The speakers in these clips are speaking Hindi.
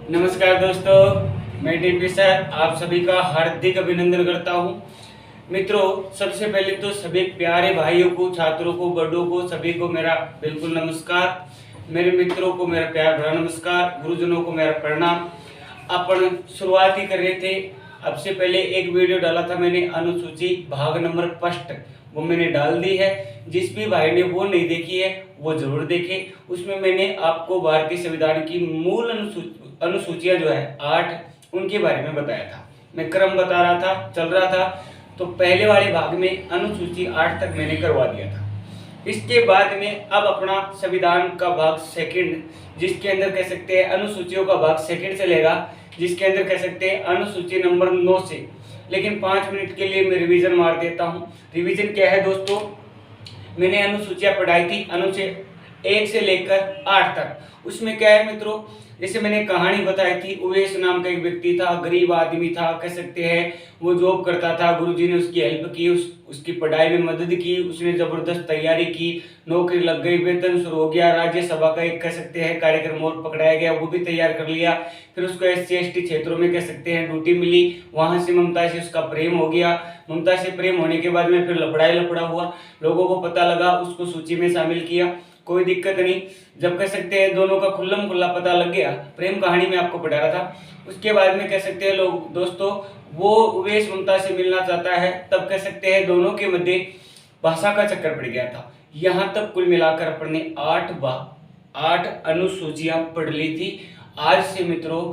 नमस्कार दोस्तों, मैं डीपी सर आप सभी का हार्दिक अभिनंदन करता हूं। मित्रों, सबसे पहले तो सभी प्यारे भाइयों को, छात्रों को, बड़ों को, सभी को मेरा बिल्कुल नमस्कार। मेरे मित्रों को मेरा प्यार भरा नमस्कार, गुरुजनों को मेरा प्रणाम। अपन शुरुआत ही कर रहे थे। अब से पहले एक वीडियो डाला था मैंने, अनुसूची भाग नंबर फर्स्ट, वो मैंने डाल दी है। जिस भी भाई ने वो नहीं देखी है वो जरूर देखे। उसमें मैंने आपको भारतीय संविधान की मूल अनुसूचियां जो है 8, उनके बारे में बताया था। मैं क्रम बता रहा था, चल रहा था। तो पहले वाले भाग में अनुसूची 8 तक मैंने करवा दिया था। इसके बाद में अब अपना संविधान का भाग सेकंड, जिसके अंदर कह सकते हैं अनुसूचियों का भाग सेकंड चलेगा, जिसके अंदर कह सकते हैं अनुसूची नंबर 9 से। लेकिन 5 मिनट के लिए मैं रिवीजन मार देता हूँ। रिवीजन क्या है दोस्तों, मैंने अनुसूचियां पढ़ाई थी अनुच्छेद 1 से लेकर 8 तक। उसमें क्या है मित्रों, जैसे मैंने कहानी बताई थी, उवैस नाम का एक व्यक्ति था, गरीब आदमी था, कह सकते हैं वो जॉब करता था। गुरुजी ने उसकी हेल्प की, उसकी पढ़ाई में मदद की, उसने जबरदस्त तैयारी की, नौकरी लग गई, वेतन शुरू हो गया, राज्यसभा का एक कह सकते हैं कार्यक्रम और पकड़ाया गया, वो भी तैयार कर लिया। फिर उसको SC ST क्षेत्रों में कह सकते हैं ड्यूटी मिली, वहां से ममता से उसका प्रेम हो गया। ममता से प्रेम होने के बाद में फिर लफड़ा हुआ, लोगों को पता लगा, उसको सूची में शामिल किया। कोई दिक्कत नहीं, जब कह सकते हैं दोनों का खुल्लम खुल्ला पता लग गया, प्रेम कहानी में आपको पढ़ा रहा था। उसके बाद में कह सकते हैं लोग दोस्तों, वो उवैस ममता से मिलना चाहता है, तब कह सकते हैं दोनों के मध्य भाषा का चक्कर पड़ गया था। यहाँ तक कुल मिलाकर अपन ने 8 अनुसूचियां पढ़ ली थी। आज से मित्रों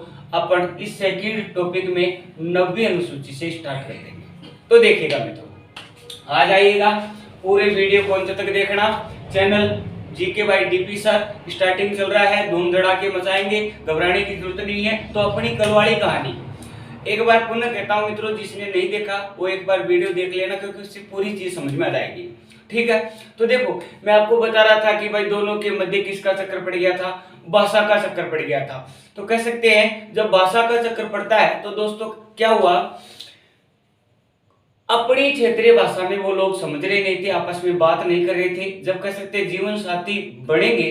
अपन इस सेकंड टॉपिक में 90वीं अनुसूची से स्टार्ट कर देंगे। तो देखिएगा मित्रों, आ जाइएगा, पूरे वीडियो को अंत तक देखना। Channel GK by DP sir starting चल रहा है, धूम धड़ाके मचाएंगे, घबराने की जरूरत नहीं है। तो अपनी कल वाली कहानी एक बार पुनः कहता हूं मित्रों, जिसने नहीं देखा वो एक बार वीडियो देख लेना, क्योंकि उससे पूरी चीज समझ में आ जाएगी। ठीक है, तो देखो मैं आपको बता रहा था कि भाई दोनों के मध्य किसका चक्कर पड़ गया था, भाषा का चक्कर पड़ गया था। तो कह सकते हैं जब भाषा का चक्कर पड़ता है तो दोस्तों क्या हुआ, अपनी क्षेत्रीय भाषा में वो लोग समझ रहे नहीं थे, आपस में बात नहीं कर रहे थे। जब कह सकते हैं जीवन साथी बढ़ेंगे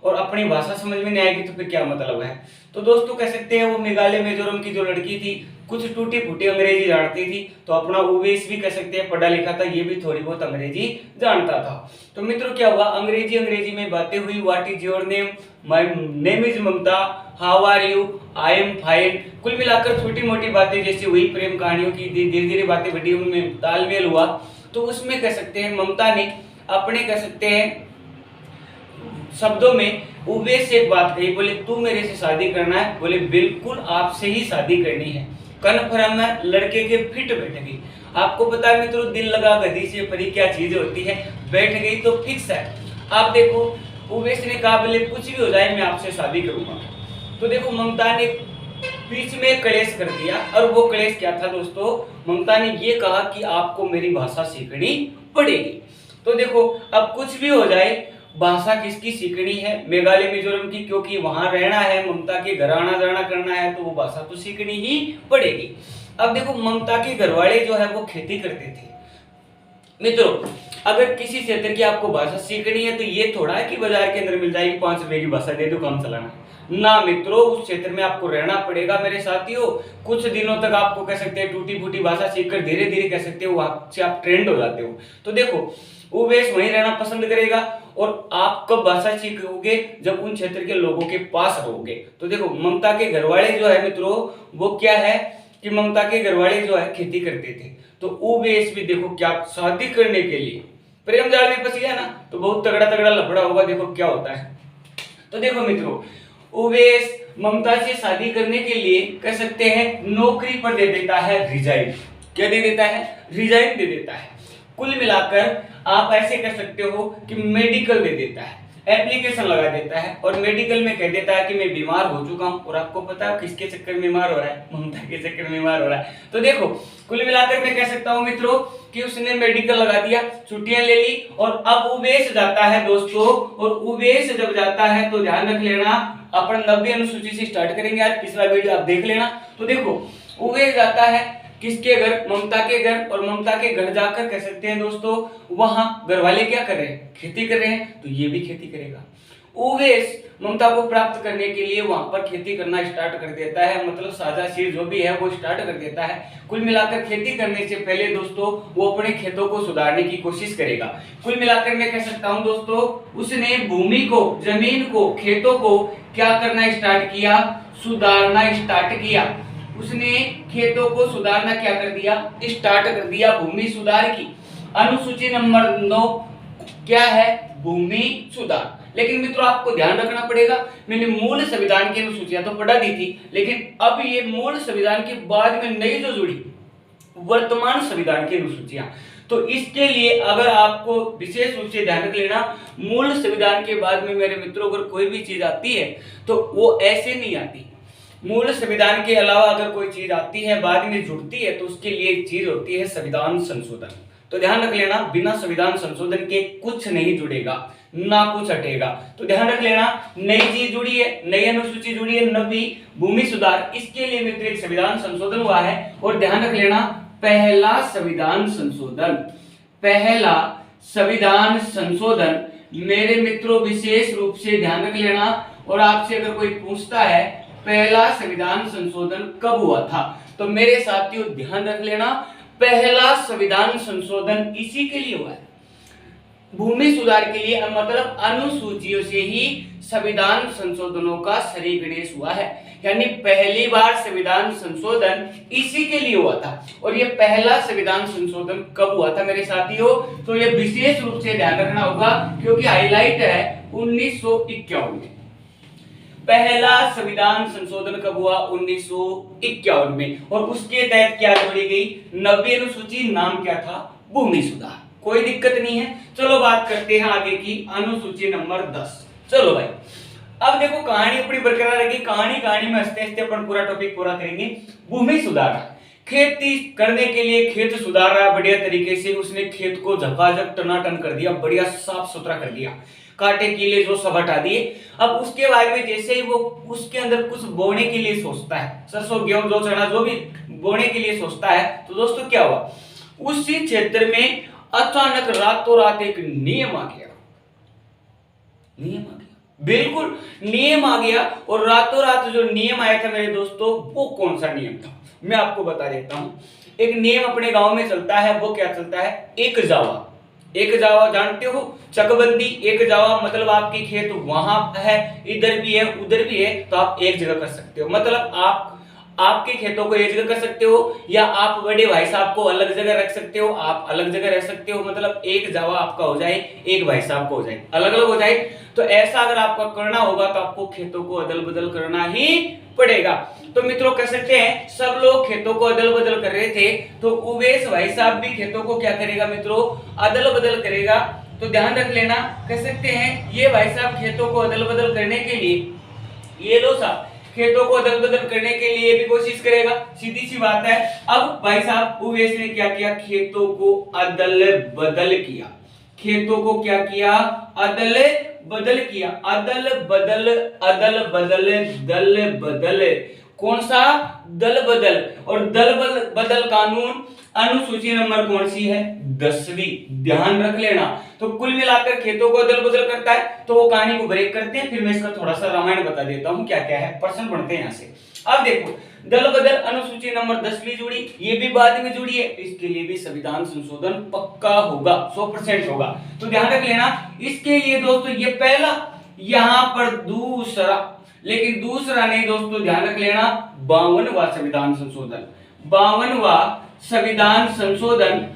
और अपनी भाषा समझ में नहीं आएगी तो फिर क्या मतलब है। तो दोस्तों कह सकते हैं वो मेघालय मिजोरम की जो लड़की थी, कुछ टूटी फूटी अंग्रेजी जानती थी, तो अपना उवैस भी कह सकते हैं पढ़ा लिखा था, ये भी थोड़ी बहुत अंग्रेजी जानता था। तो मित्रों क्या हुआ, अंग्रेजी में बातें हुई। What is your name, my name is Mamta, how are you, I am fine. कुल मिलाकर छोटी मोटी बातें जैसे हुई, प्रेम कहानियों की धीरे धीरे बातें बढ़ी, उनमें तालमेल हुआ। तो उसमें कह सकते हैं ममता ने अपने कह सकते हैं शब्दों में उवैस से एक बात कही, बोले तू मेरे से शादी करना है, बोले बिल्कुल आपसे ही शादी करनी है। कन्फर्म है, लड़के के फिट बैठ गई। आपको पता है मित्रों, दिल लगा गधी से परी क्या चीज होती है, बैठ गई तो फिक्स है। आप देखो उवैस ने कहा बोले कुछ भी हो जाए मैं आपसे शादी करूंगा। तो देखो ममता ने बीच में क्लेश कर दिया, और वो क्लेश क्या था दोस्तों, ममता ने ये कहा कि आपको मेरी भाषा सीखनी पड़ेगी। तो देखो अब कुछ भी हो जाए, भाषा किसकी सीखनी है, मेघालय मिजोरम की, क्योंकि वहां रहना है, ममता के घर आना जाना करना है, तो वो भाषा तो सीखनी ही पड़ेगी। अब देखो ममता के घर वाले जो है वो खेती करते थे। मित्रों अगर किसी क्षेत्र की आपको भाषा सीखनी है तो ये थोड़ा है कि बाजार के अंदर मिल जाएगी, 5 रुपए की भाषा दे दो काम चलाना ना। मित्रों उस क्षेत्र में आपको रहना पड़ेगा मेरे साथियों। कुछ दिनों तक आपको कह सकते हैं टूटी फूटी भाषा सीखकर धीरे धीरे कह सकते हो वहां से आप ट्रेंड हो जाते हो। तो देखो उवैस वहीं रहना पसंद करेगा, और आप कब भाषा सीखोगे, जब उन क्षेत्र के लोगों के पास रहोगे। तो देखो ममता के घरवाले जो है मित्रों, वो क्या है कि ममता के घरवाले जो है खेती करते थे। तो उवैस भी देखो क्या शादी करने के लिए प्रेम जाल में फंस गया ना, तो बहुत तगड़ा तगड़ा लफड़ा होगा, देखो क्या होता है। तो देखो मित्रों उवैस ममता से शादी करने के लिए कह सकते हैं नौकरी पर दे देता है रिजाइन। क्या दे देता है, रिजाइन दे देता है। कुल मिलाकर आप ऐसे कर सकते हो कि मेडिकल दे देता है, एप्लीकेशन लगा देता है, और मेडिकल में कह देता है कि मैं बीमार हो चुका हूं। और आपको पता है किसके चक्कर में बीमार हो रहा है, ममता के चक्कर में बीमार हो रहा है। तो देखो कुल मिलाकर मैं कह सकता हूं मित्रों कि उसने मेडिकल लगा दिया, छुट्टियां ले ली, और अब उवैस जाता है दोस्तों। और उवैस जब जाता है तो ध्यान रख लेना, अपन 90वीं अनुसूची से स्टार्ट करेंगे आज, पिछला वीडियो आप देख लेना। तो देखो उवैस जाता है किसके घर, ममता के घर, और ममता के घर जाकर कह सकते हैं दोस्तों वहां घर वाले क्या कर रहे हैं, खेती कर रहे हैं, तो ये भी खेती करेगा। उवेश ममता को प्राप्त करने के लिए वहां पर खेती करना स्टार्ट कर देता है, मतलब साजाशीर जो भी है वो स्टार्ट कर देता है। कुल मिलाकर खेती करने से पहले दोस्तों वो अपने खेतों को सुधारने की कोशिश करेगा। कुल मिलाकर मैं कह सकता हूं दोस्तों, उसने भूमि को, जमीन को, खेतों को क्या करना स्टार्ट किया, सुधारना स्टार्ट किया। उसने खेतों को सुधारना क्या कर दिया, स्टार्ट कर दिया, भूमि सुधार की। अनुसूची नंबर 9 क्या है, भूमि सुधार। लेकिन मित्रों आपको ध्यान रखना पड़ेगा, मैंने मूल संविधान की अनुसूचियां तो पढ़ा दी थी, लेकिन अब ये मूल संविधान के बाद में नई जो जुड़ी वर्तमान संविधान की अनुसूचियां, तो इसके लिए अगर आपको विशेष रूप से ध्यान रख लेना, मूल संविधान के बाद में मेरे मित्रों अगर कोई भी चीज आती है तो वो ऐसे नहीं आती। मूल संविधान के अलावा अगर कोई चीज आती है बाद में जुड़ती है तो उसके लिए एक चीज होती है संविधान संशोधन। तो ध्यान रख लेना, बिना संविधान संशोधन के कुछ नहीं जुड़ेगा, ना कुछ हटेगा। तो ध्यान रख लेना, नई चीज जुड़ी है, नई अनुसूची जुड़ी है, नवी भूमि सुधार, इसके लिए मित्र एक संविधान संशोधन हुआ है। और ध्यान रख लेना, पहला संविधान संशोधन, पहला संविधान संशोधन मेरे मित्रों विशेष रूप से ध्यान रख लेना। और आपसे अगर कोई पूछता है पहला संविधान संशोधन कब हुआ था, तो मेरे साथियों ध्यान रख लेना, पहला संविधान संशोधन इसी के लिए हुआ है, भूमि सुधार के लिए, मतलब अनुसूचियों से ही संविधान संशोधनों का श्री गणेश हुआ है। यानी पहली बार संविधान संशोधन इसी के लिए हुआ था। और ये पहला संविधान संशोधन कब हुआ था मेरे साथियों, तो ये विशेष रूप से ध्यान रखना होगा क्योंकि हाईलाइट है 1951 में। पहला संविधान संशोधन कब हुआ, 1951 में। और उसके तहत क्या जोड़ी गई, नवी अनुसूची, नाम क्या था, भूमि सुधार। कोई दिक्कत नहीं है। चलो बात करते हैं आगे की, अनुसूची नंबर 10। चलो भाई, अब देखो कहानी अपनी बरकरार रहेगी, कहानी में हंसते हंसते अपन पूरा टॉपिक पूरा करेंगे। भूमि सुधार, खेती करने के लिए खेत सुधार रहा बढ़िया तरीके से, उसने खेत को झकाझक टनाटन कर दिया, बढ़िया साफ सुथरा कर दिया, कांटे कीले जो सब हटा दिए। अब उसके बाद में जैसे ही वो उसके अंदर कुछ बोने के लिए सोचता है, सरसों गेहूं जो चना जो भी बोने के लिए सोचता है, तो दोस्तों क्या हुआ, उसी क्षेत्र में अचानक रातों रात एक नियम आ गया, नियम आ गया, बिल्कुल नियम आ गया। और रातों रात जो नियम आया था मेरे दोस्तों, वो कौन सा नियम था मैं आपको बता देता हूं। एक नियम अपने गांव में चलता है, वो क्या चलता है, एक जावा। एक जावा जानते हो, चकबंदी, एक जावा मतलब आपकी खेत वहां है, इधर भी है, उधर भी है, तो आप एक जगह कर सकते हो। मतलब आप आपके खेतों को एक जगह कर सकते हो, या आप बड़े भाई साहब को अलग जगह रख सकते हो, आप अलग जगह रह सकते हो। मतलब एक जावा आपका हो जाए, एक भाई साहब को हो जाए, अलग अलग हो जाए। तो ऐसा अगर आपका करना होगा तो आपको खेतों को अदल बदल करना ही पड़ेगा। तो मित्रों कह सकते हैं सब लोग खेतों को अदल बदल कर रहे थे, तो उवेश भाई साहब भी खेतों को क्या करेगा मित्रों, अदल बदल करेगा। तो ध्यान रख लेना, कह सकते हैं ये भाई साहब खेतों को अदल बदल करने के लिए, ये लो साहब खेतों को अदल बदल करने के लिए भी कोशिश करेगा, सीधी सी बात है। अब भाई साहब उवेश ने क्या किया, खेतों को अदल बदल किया, खेतों को क्या किया, अदल बदल किया, अदल बदल, अदल बदल, दल बदल, कौन सा, दल बदल। और दल बदल कानून अनुसूची नंबर कौन सी है, 10वीं, ध्यान रख लेना। तो कुल मिलाकर खेतों को अदल बदल करता है। तो वो कहानी को ब्रेक करते हैं, फिर मैं इसका थोड़ा सा रामायण बता देता हूं क्या क्या है, प्रश्न पढ़ते हैं यहां से। अब देखो, दल बदल अनुसूची नंबर 10वीं जुड़ी, ये भी बाद में जुड़ी है, इसके लिए भी संविधान संशोधन पक्का होगा, 100% होगा। तो ध्यान रख लेना, इसके लिए दोस्तों ये पहला, यहां पर दूसरा, लेकिन दूसरा नहीं दोस्तों, ध्यान रख लेना 52वां संविधान संशोधन, 52वां संविधान संशोधन,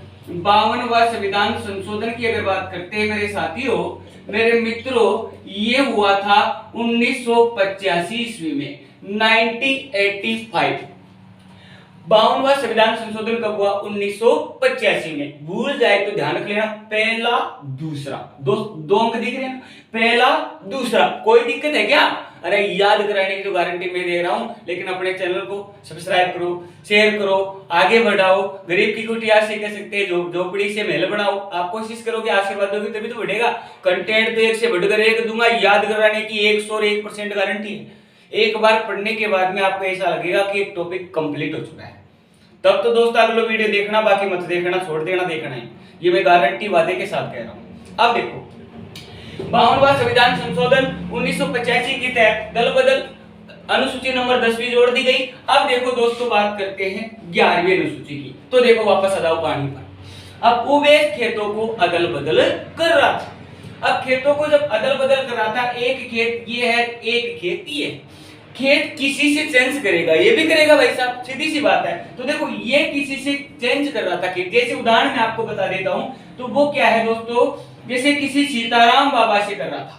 52वां संविधान संशोधन की अगर बात करते हैं मेरे साथियों, मेरे मित्रों, ये हुआ था 1985 ईस्वी में, 1985। 52वां संविधान संशोधन कब हुआ, 1985 में। भूल जाए तो ध्यान रख लेना, पहला दूसरा, दो अंक दिख रहे हैं, पहला दूसरा, कोई दिक्कत है क्या, अरे याद कराने की तो गारंटी मैं दे रहा हूं। लेकिन अपने चैनल को सब्सक्राइब करो, शेयर करो, आगे बढ़ाओ, गरीब की कुटिया से कह सकते हैं झोपड़ी से महल बनाओ। आप कोशिश करोगे, आशीर्वाद दोगे तभी तो बढ़ेगा। कंटेंट तो एक से बढ़कर एक दूंगा, याद कराने की 101% गारंटी है। एक बार पढ़ने के बाद में आपको ऐसा लगेगा कि एक टॉपिक कंप्लीट हो चुका है। तब तो दोस्तों अगला वीडियो देखना, बाकी मत देखना, छोड़ देना देखना है, ये मैं गारंटी वादे के साथ कह रहा हूं। अब देखो, 52वां संविधान संशोधन 1985 के तहत दल बदल अनुसूची नंबर 10वीं जोड़ दी गई। अब देखो दोस्तों बात करते हैं 11वीं अनुसूची की। तो देखो वापस आ जाओ कहानी पर। अब उमेश खेतों को अदल बदल कर रहा था। अब खेतों को जब अदल बदल कर रहा था, एक खेत ये है, एक खेत ये है, खेत किसी से चेंज करेगा, ये भी करेगा भाई साहब, सीधी सी बात है। तो देखो ये किसी से चेंज कर रहा था खेत। जैसे उदाहरण मैं आपको बता देता हूं, तो वो क्या है दोस्तों, जैसे किसी सीताराम बाबा से कर रहा था,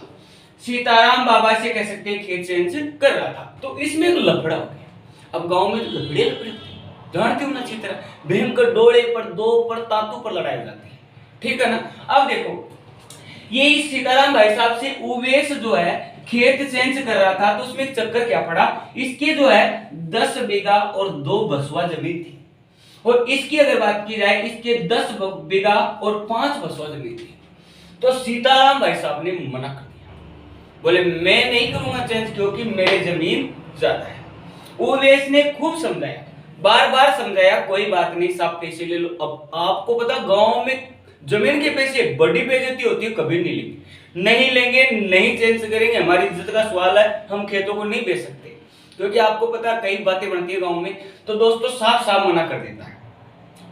सीताराम बाबा से कह सकते हैं खेत चेंज कर रहा था, तो इसमें एक लफड़ा हो गया। अब गांव में तो लफड़े जानते हो ना अच्छी तरह, भयंकर डोले पर, दो पर, तातू पर लड़ाई जाती है, ठीक है ना। अब देखो ये इस सीताराम भाई साहब से उवेश जो है खेत चेंज कर रहा था, तो उसमें एक चक्कर क्या पड़ा, इसके जो है 10 बीघा और 2 बसवा जमीन थी, और इसकी अगर बात की जाए इसके 10 बीघा और 5 बसवा जमीन थी। तो सीताराम भाई साहब ने मना कर दिया, बोले मैं नहीं करूंगा चेंज क्योंकि मेरी जमीन ज्यादा है। उवेश ने खूब समझाया, बार बार समझाया, कोई बात नहीं साहब पैसे ले लो। अब आपको पता गांव में जमीन के पैसे बड़ी बेइज्जती होती है, कभी नहीं लेंगे, नहीं लेंगे, नहीं चेंज करेंगे, हमारी इज्जत का सवाल है, हम खेतों को नहीं बेच सकते, क्योंकि आपको पता कई बातें बनती है गांव में। तो दोस्तों साफ साफ मना कर देता है।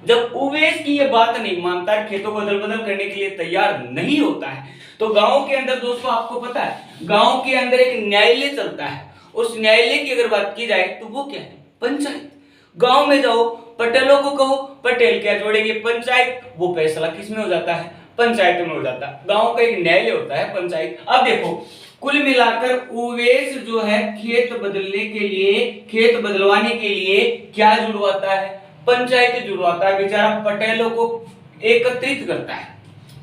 जब उवेश की ये बात नहीं मानता है, खेतों को अदल बदल करने के लिए तैयार नहीं होता है, तो गांव के अंदर दोस्तों आपको पता है गांव के अंदर एक न्यायालय चलता है। उस न्यायालय की अगर बात की जाए तो वो क्या है, पंचायत। गांव में जाओ, पटेलों को कहो, पटेल क्या जोड़ेंगे, पंचायत, वो फैसला किसमें हो जाता है, पंचायत में हो जाता है। गांव का एक न्यायालय होता है पंचायत। अब देखो कुल मिलाकर उवेश जो है खेत बदलने के लिए, खेत बदलवाने के लिए क्या जुड़वाता है, पंचायत जुड़वाता है। बेचारा पटेलों को एकत्रित करता है,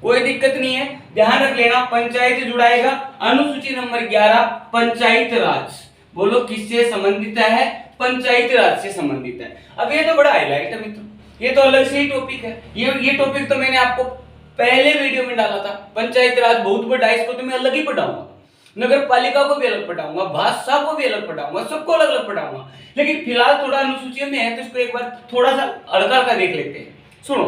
कोई दिक्कत नहीं है, ध्यान रख लेना, पंचायत जुड़ाएगा। अनुसूची नंबर 11 पंचायत राज, बोलो किससे संबंधित है, पंचायत राज से संबंधित है। अब ये तो बड़ा हाईलाइट है मित्रों, ये तो अलग से ही टॉपिक है। ये टॉपिक तो मैंने आपको पहले वीडियो में डाला था। पंचायत राज बहुत बड़ा है, इसको तो मैं अलग ही पढ़ाऊंगा, नगर पालिका को भी अलग पढ़ाऊंगा, भाषा को भी अलग पढ़ाऊंगा, सबको अलग अलग पढ़ाऊंगा। लेकिन फिलहाल थोड़ा अनुसूची में है तो इसको एक बार थोड़ा सा हल्का हल्का देख लेते हैं। सुनो,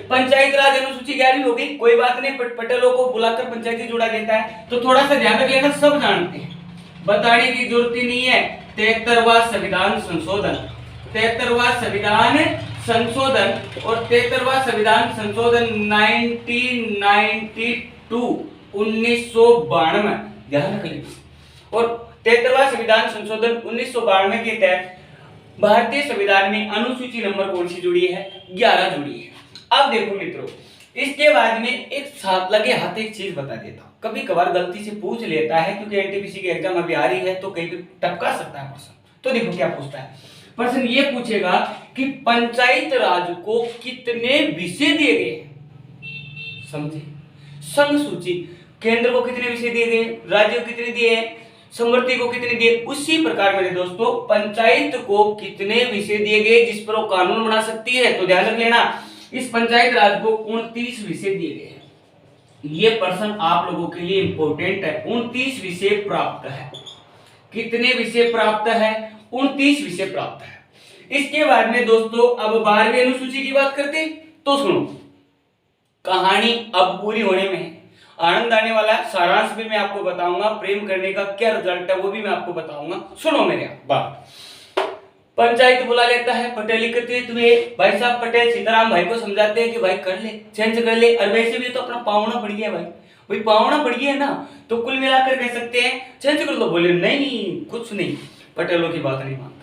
पंचायत राज अनुसूची 11वीं हो गई, कोई बात नहीं, पटेलों को बुलाकर पंचायती जुड़ा देता है। तो थोड़ा सा ध्यान रख लेना, सब जानते हैं, बताने की जरूरत ही नहीं है। 73वां संविधान संशोधन, 73वां संविधान संशोधन और 73वां संविधान संशोधन 1992 ध्यान रख लीजिए। और 73वां संविधान संशोधन 1992 के तहत भारतीय संविधान में अनुसूची नंबर कौन सी जुड़ी है, 11 जुड़ी है। अब देखो मित्रों, इसके बाद में एक साथ लगे हाथ एक चीज बता देता हूं, कभी कभार गलती से पूछ लेता है, क्योंकि एनटीपीसी की एग्जाम अभी आ रही है तो कहीं भी टपका सकता है प्रश्न। तो देखो क्या पूछता है, प्रश्न ये पूछेगा कि पंचायत राज को कितने विषय दिए गए हैं, समझे, संघ सूची, केंद्र को कितने विषय दिए गए, राज्य को कितने दिए हैं, समवर्ती को कितने दिए। उसी प्रकार मेरे दोस्तों पंचायत को कितने विषय दिए गए जिस पर वो कानून बना सकती है। तो ध्यान रख लेना, इस पंचायत राज को 29 विषय दिए गए हैं। ये प्रश्न आप लोगों के लिए इंपॉर्टेंट है। 29 विषय प्राप्त है, कितने विषय प्राप्त है, 29 विषय प्राप्त है। इसके बाद में दोस्तों अब 12वीं अनुसूची की बात करते हैं। तो सुनो, कहानी अब पूरी होने में है, आनंद आने वाला है, सारांश भी मैं आपको बताऊंगा, प्रेम करने का क्या रिजल्ट है वो भी मैं आपको बताऊंगा। सुनो मेरे बात, पंचायत बुला लेता है, पटेल एकत्रित हुए, भाई साहब पटेल सीताराम भाई को समझाते हैं कि भाई कर ले, चेंज कर ले, और वैसे भी तो अपना पावना पड़ गया भाई पावना पड़ गया है ना, तो कुल मिलाकर कह सकते हैं चेंज कर लो। बोले नहीं, कुछ नहीं, पटेलों की बात नहीं मानता,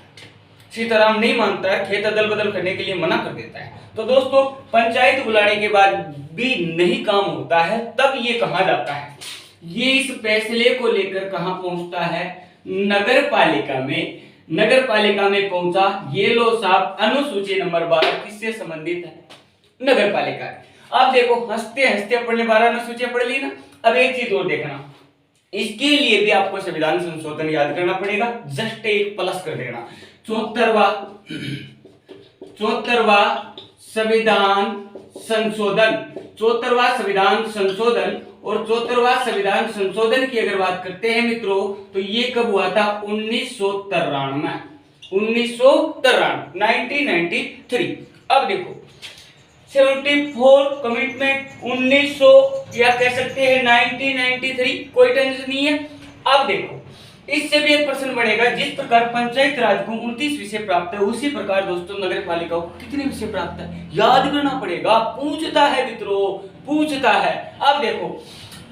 सीताराम नहीं मानता है, खेत अदल बदल करने के लिए मना कर देता है। तो दोस्तों पंचायत बुलाने के बाद भी नहीं काम होता है, तब ये कहा जाता है, ये इस फैसले को लेकर कहां पहुंचता है, नगर पालिका में। नगर पालिका में पहुंचा, ये लो साहब अनुसूची नंबर 12 किससे संबंधित है, नगर पालिका। अब देखो हंसते हंसते अपने 12 अनुसूचियां पढ़ ली ना। अब एक चीज और देखना, इसके लिए भी आपको संविधान संशोधन याद करना पड़ेगा, जस्ट एक प्लस कर देना। 74वां संविधान संशोधन, 74वां संविधान संशोधन और 74वां संविधान संशोधन की अगर बात करते हैं मित्रों, तो ये कब हुआ था, 1993, 1993। अब देखो 74 कमिटमेंट 1900 या कह सकते हैं 1993, कोई टेंशन नहीं है। अब देखो इससे भी एक प्रश्न बढ़ेगा, जिस प्रकार पंचायत राज को 29 विषय प्राप्त है उसी प्रकार दोस्तों नगर पालिका को कितने विषय प्राप्त है, याद करना पड़ेगा। पूछता है मित्रों, पूछता है। अब देखो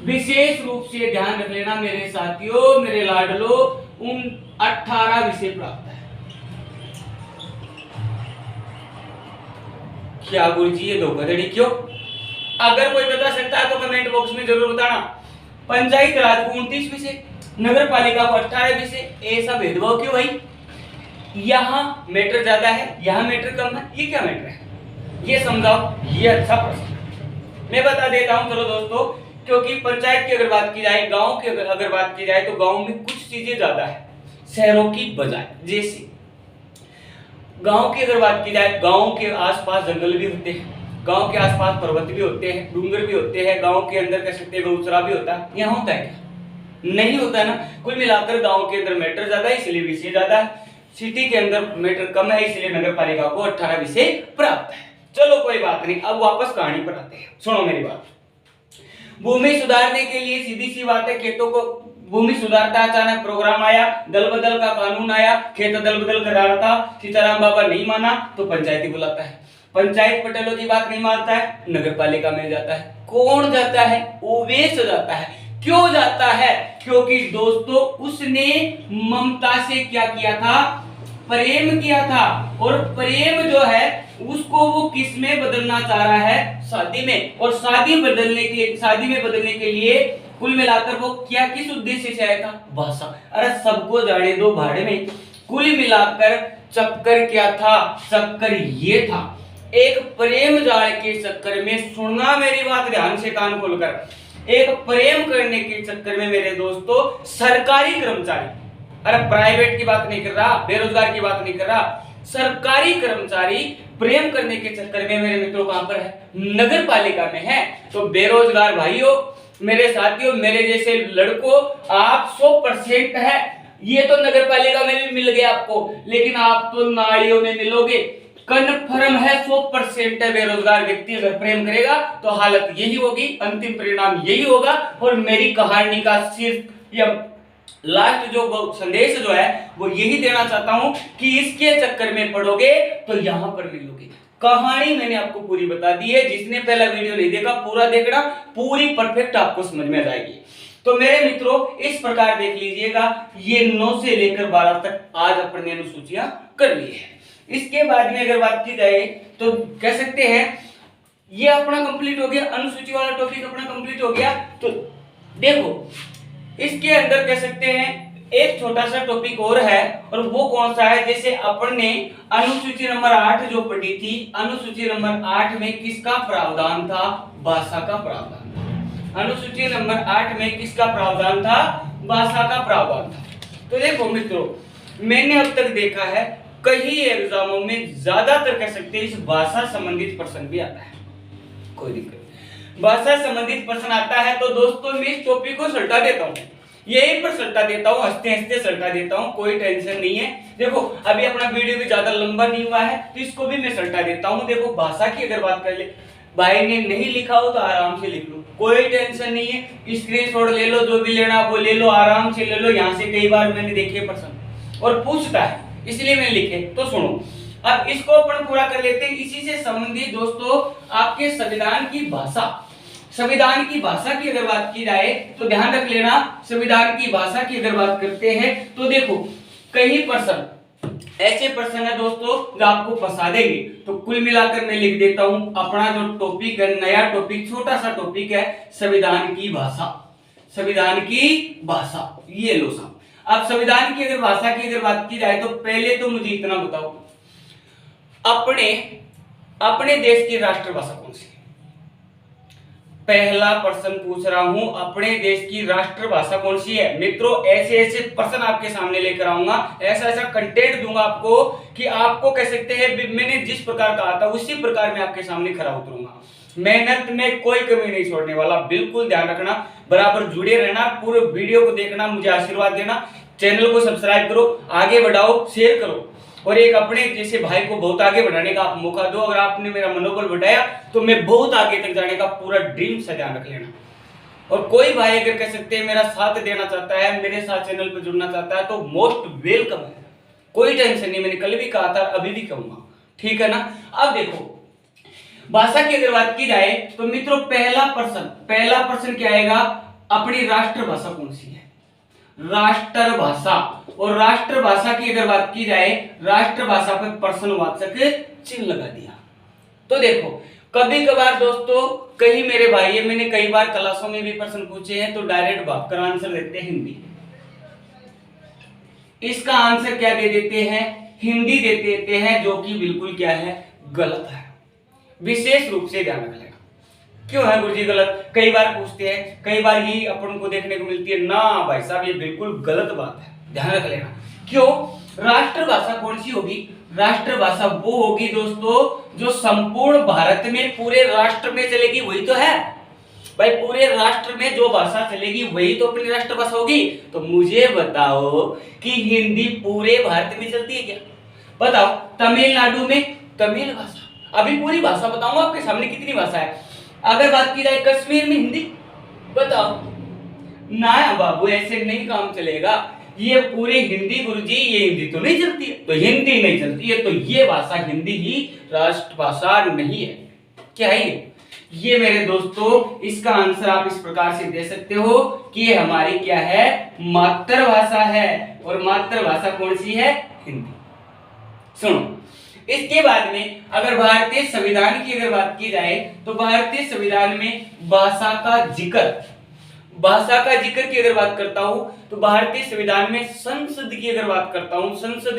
विशेष रूप से ध्यान रख लेना मेरे साथियों, मेरे लाडलो, 18 विषय प्राप्त है। क्या गुरुजी ये धोखाधड़ी क्यों? अगर कोई बता सकता है तो कमेंट बॉक्स में जरूर बताना। पंचायत राज को 29 विषय, नगर पालिका को 18 विषय, ऐसा भेदभाव क्यों भाई? यहाँ मैटर ज्यादा है, यहाँ मैटर कम है, ये क्या मैटर है? ये समझाओ, ये अच्छा प्रश्न मैं बता देता हूं। चलो दोस्तों, क्योंकि पंचायत की अगर बात की जाए, गांव की अगर बात की जाए तो गांव में कुछ चीजें ज्यादा है शहरों की बजाय। जैसे गांव की अगर बात की जाए, गांव के आसपास जंगल भी होते हैं, गांव के आसपास पर्वत भी होते हैं, डूंगर भी होते हैं, गांव के अंदर कह सकते हैं गौचरा भी होता है। यहाँ होता है क्या? नहीं होता है ना। कुल मिलाकर गांव के अंदर मैटर ज्यादा है इसलिए विषय ज्यादा है, सिटी के अंदर मैटर कम है इसलिए नगर पालिका को 18 विषय प्राप्त है। चलो कोई बात नहीं, अब वापस कहानी पर आते हैं। सुनो मेरी बात। भूमि सुधारने के लिए सीधी सी बात है, खेतों को भूमि सुधारता, अचानक प्रोग्राम आया, दल बदल का कानून आया, खेत दल बदल कर रहा था, सीताराम बाबा नहीं माना तो पंचायती बुलाता है, पंचायत पटेलों की बात नहीं मानता है, नगर पालिका में जाता है। कौन जाता है? ओवैस जाता है। क्यों जाता है? क्योंकि दोस्तों उसने ममता से क्या किया था? प्रेम किया था, और प्रेम जो है उसको वो किस में बदलना चाह रहा है? शादी में। और शादी में बदलने के लिए कुल मिलाकर वो क्या किस उद्देश्य से आया था? भाषा। अरे सबको जाने दो भाड़े में। कुल मिलाकर चक्कर क्या था? चक्कर ये था, एक प्रेम जाल के चक्कर में, सुनना मेरी बात ध्यान से कान खोलकर, एक प्रेम करने के चक्कर में मेरे दोस्तों सरकारी कर्मचारी, अरे प्राइवेट की बात नहीं कर रहा, बेरोजगार की बात नहीं कर रहा, सरकारी कर्मचारी प्रेम करने के चक्कर में मेरे मित्रों कहां पर है? नगर पालिका में है। तो बेरोजगार भाइयों, मेरे साथियों, मेरे जैसे लड़कों, आप 100% है। ये तो नगर पालिका में भी मिल गया आपको, लेकिन आप तो नालियों में मिलोगे। कन्फर्म है, 100% है। बेरोजगार व्यक्ति अगर प्रेम करेगा तो हालत यही होगी, अंतिम परिणाम यही होगा। और मेरी कहानी का सिर्फ या लास्ट जो संदेश जो है वो यही देना चाहता हूं कि इसके चक्कर में पड़ोगे तो यहां पर मिलोगे। कहानी मैंने आपको पूरी बता दी है, जिसने पहला वीडियो नहीं देखा पूरा देखना, पूरी परफेक्ट आपको समझ में आ जाएगी। तो मेरे मित्रों इस प्रकार देख लीजिएगा, ये 9 से लेकर 12 तक आज अपन ने अनुसूचियां कर ली है। इसके बाद में अगर बात की जाए तो कह सकते हैं ये अपना कंप्लीट हो गया, अनुसूची वाला टॉपिक अपना कंप्लीट हो गया। तो देखो इसके अंदर कह सकते हैं एक छोटा सा टॉपिक और है, और वो कौन सा है? जैसे अपन ने अनुसूची नंबर 8 जो पढ़ी थी, अनुसूची नंबर 8 में किसका प्रावधान था? भाषा का प्रावधान था। अनुसूची नंबर 8 में किसका प्रावधान था? भाषा का प्रावधान था। तो देखो मित्रों, मैंने अब तक देखा है कई एग्जामों में ज्यादातर कह सकते हैं इस भाषा संबंधित प्रश्न भी आता है, कोई दिक्कत नहीं, भाषा संबंधित प्रश्न आता है। तो दोस्तों मैं इस टॉपिक को सल्टा देता हूँ, यही पर सल्टा देता हूँ, हंसते हंसते सल्टा देता हूँ, कोई टेंशन नहीं है। देखो अभी अपना वीडियो भी ज्यादा लंबा नहीं हुआ है तो इसको भी मैं सल्टा देता हूँ। देखो भाषा की अगर बात कर ले, भाई ने नहीं लिखा हो तो आराम से लिख लो, कोई टेंशन नहीं है, स्क्रीनशॉट ले लो, जो भी लेना वो ले लो, आराम से ले लो। यहाँ से कई बार मैंने देखे प्रश्न और पूछता है इसलिए मैंने लिखे। तो सुनो, अब इसको अपन पूरा कर लेते हैं। इसी से संबंधित दोस्तों आपके संविधान की भाषा, संविधान की भाषा की अगर बात की जाए तो ध्यान रख लेना, संविधान की भाषा की अगर बात करते हैं तो देखो कई प्रश्न ऐसे प्रश्न है दोस्तों जो आपको फंसा देंगे। तो कुल मिलाकर मैं लिख देता हूं अपना जो टॉपिक है, नया टॉपिक, छोटा सा टॉपिक है, संविधान की भाषा। संविधान की भाषा ये लो साहब। अब संविधान की अगर भाषा की अगर बात की जाए तो पहले तो मुझे इतना बताओ, अपने देश की राष्ट्रभाषा कौन सी है? पहला प्रश्न पूछ रहा हूं, अपने देश की राष्ट्रभाषा कौन सी है? मित्रों ऐसे ऐसे प्रश्न आपके सामने लेकर आऊंगा, ऐसा ऐसा कंटेंट दूंगा आपको कि आपको कह सकते हैं मैंने जिस प्रकार कहा था उसी प्रकार मैं आपके सामने खरा उतरूंगा। मेहनत में कोई कमी नहीं छोड़ने वाला, बिल्कुल ध्यान रखना, बराबर जुड़े रहना, पूरे वीडियो को देखना, मुझे आशीर्वाद देना, चैनल को सब्सक्राइब करो, आगे बढ़ाओ, शेयर करो। और एक अपने जैसे भाई को बहुत आगे बढ़ाने का आप मौका दो। अगर आपने मेरा मनोबल बढ़ाया तो मैं बहुत आगे तक जाने का पूरा ड्रीम से ध्यान रख लेना। और कोई भाई अगर कह सकते हैं मेरा साथ देना चाहता है, मेरे साथ चैनल पर जुड़ना चाहता है, तो मोस्ट वेलकम है, कोई टेंशन नहीं। मैंने कल भी कहा था, अभी भी कहूंगा, ठीक है ना। अब देखो भाषा की अगर बात की जाए तो मित्रों पहला प्रश्न क्या आएगा, अपनी राष्ट्रभाषा कौन सी है, राष्ट्रभाषा। और राष्ट्रभाषा की अगर बात की जाए, राष्ट्रभाषा पर प्रश्नवाचक चिन्ह लगा दिया। तो देखो कभी कभार दोस्तों कई मेरे भाई है, मैंने कई बार क्लासों में भी प्रश्न पूछे हैं, तो डायरेक्ट भागकर आंसर देते हैं हिंदी। इसका आंसर क्या दे देते हैं, हिंदी दे देते हैं, जो कि बिल्कुल क्या है, गलत है। विशेष रूप से ध्यान रख लेना। क्यों है गुरुजी गलत, कई बार पूछते हैं, कई बार ही अपन को देखने को मिलती है ना भाई साहब ये बिल्कुल गलत बात है, ध्यान रख लेना। क्यों, राष्ट्रभाषा कौन सी होगी, राष्ट्रभाषा वो होगी दोस्तों जो संपूर्ण भारत में पूरे राष्ट्र में चलेगी, वही तो है भाई। पूरे राष्ट्र में जो भाषा चलेगी वही तो अपनी राष्ट्रभाषा होगी। तो मुझे बताओ कि हिंदी पूरे भारत में चलती है क्या, बताओ। तमिलनाडु में तमिल भाषा, अभी पूरी भाषा बताऊंगा आपके सामने कितनी भाषा है। अगर बात की जाए कश्मीर में हिंदी, बताओ ना बाबू, ऐसे नहीं काम चलेगा। ये पूरी हिंदी गुरुजी, ये हिंदी तो नहीं चलती है, तो हिंदी नहीं चलती है तो ये भाषा हिंदी ही राष्ट्रभाषा नहीं है। क्या है ये मेरे दोस्तों, इसका आंसर आप इस प्रकार से दे सकते हो कि ये हमारी क्या है, मातृभाषा है। और मातृभाषा कौन सी है, हिंदी। सुनो, इसके बाद में अगर भारतीय संविधान की अगर बात की जाए तो भारतीय संविधान में भाषा का जिक्र की अगर बात करता हूं तो भारतीय संविधान में संसद की अगर बात करता हूं, संसद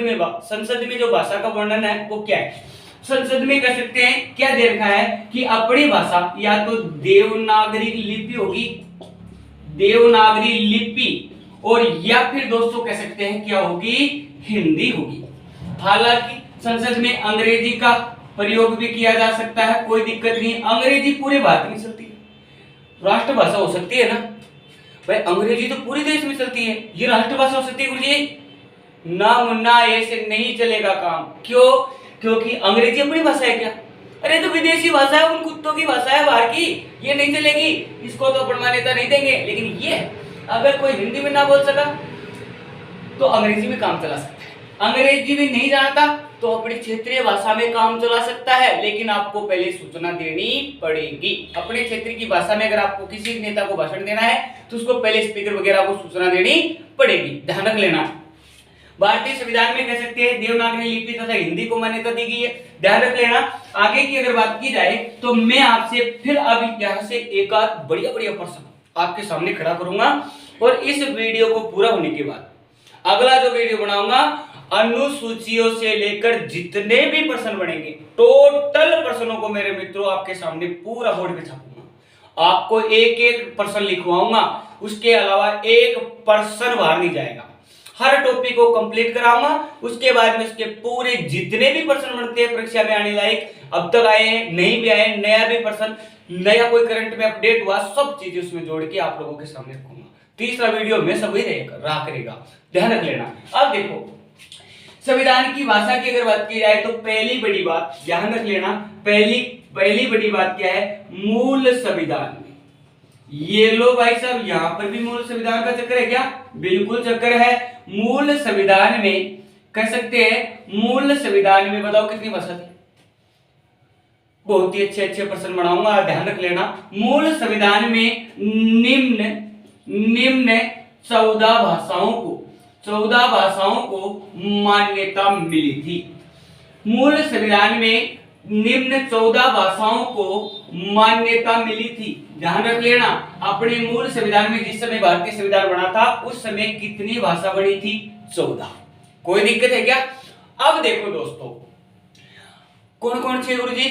में जो भाषा का वर्णन है वो क्या है, संसद में कह सकते हैं क्या दे रखा है कि अपनी भाषा या तो देवनागरी लिपि होगी, देवनागरी लिपि, और या फिर दोस्तों कह सकते हैं क्या होगी, हिंदी होगी। हालांकि संसद में अंग्रेजी का प्रयोग भी किया जा सकता है, कोई दिक्कत नहीं। अंग्रेजी पूरे भारत में चलती है, राष्ट्रभाषा हो सकती है ना भाई, अंग्रेजी तो पूरे देश में चलती है, ये राष्ट्रभाषा हो सकती है गुरुजी ना मुन्ना, ऐसे नहीं चलेगा काम। क्यों, क्योंकि अंग्रेजी अपनी भाषा है क्या, अरे तो विदेशी भाषा है, उन कुत्तों की भाषा है बाहर की, ये नहीं चलेगी, इसको तो अपन मान्यता नहीं देंगे। लेकिन ये अगर कोई हिंदी में ना बोल सका तो अंग्रेजी में काम चला सकता है, अंग्रेजी भी नहीं जानता तो अपनी क्षेत्रीय भाषा में काम चला सकता है। लेकिन आपको पहले सूचना देनी पड़ेगी अपने क्षेत्र की भाषा में। अगर आपको किसी नेता को भाषण देना है तो उसको पहले स्पीकर वगैरह को सूचना देनी पड़ेगी, ध्यान रख लेना। भारतीय संविधान में कह सकते हैं देवनागरी लिपि तथा हिंदी को मान्यता दी गई है, ध्यान रख लेना। आगे की अगर बात की जाए तो मैं आपसे फिर अभी यहाँ से एक आध बढ़िया प्रश्न आपके सामने खड़ा करूंगा, और इस वीडियो को पूरा होने के बाद अगला जो वीडियो बनाऊंगा अनुसूचियों से लेकर जितने भी प्रश्न बनेंगे, टोटल प्रश्नों को मेरे मित्रों आपके सामने पूरा बोर्ड पे छापूंगा। आपको एक एक प्रश्न लिखवाऊंगा, उसके अलावा एक प्रश्न बाहर नहीं जाएगा। हर टॉपिक को कंप्लीट कराऊंगा, उसके बाद में उसके पूरे जितने भी प्रश्न बनते हैं परीक्षा में आने लायक, अब तक आए हैं नहीं भी आए, नया भी प्रश्न, नया कोई करंट में अपडेट हुआ, सब चीजें उसमें जोड़ के आप लोगों के सामने रखूंगा। तीसरा वीडियो में सभी रहा करेगा, ध्यान रख लेना। अब देखो संविधान की भाषा की अगर बात की जाए तो पहली बड़ी बात ध्यान रख लेना, पहली बड़ी बात क्या है, मूल संविधान में, ये लो भाई साहब, यहां पर भी मूल संविधान का चक्कर है क्या, बिल्कुल चक्कर है। मूल संविधान में कह सकते हैं, मूल संविधान में बताओ कितनी भाषा थी, बहुत ही अच्छे प्रश्न बनाऊंगा, ध्यान रख लेना। मूल संविधान में निम्न 14 भाषाओं को मान्यता मिली थी। मूल संविधान में निम्न 14 भाषाओं को मान्यता मिली थी, ध्यान रख लेना। अपने मूल संविधान में जिस समय भारतीय संविधान बना था उस समय कितनी भाषा बनी थी, 14। कोई दिक्कत है क्या। अब देखो दोस्तों कौन कौन से गुरुजी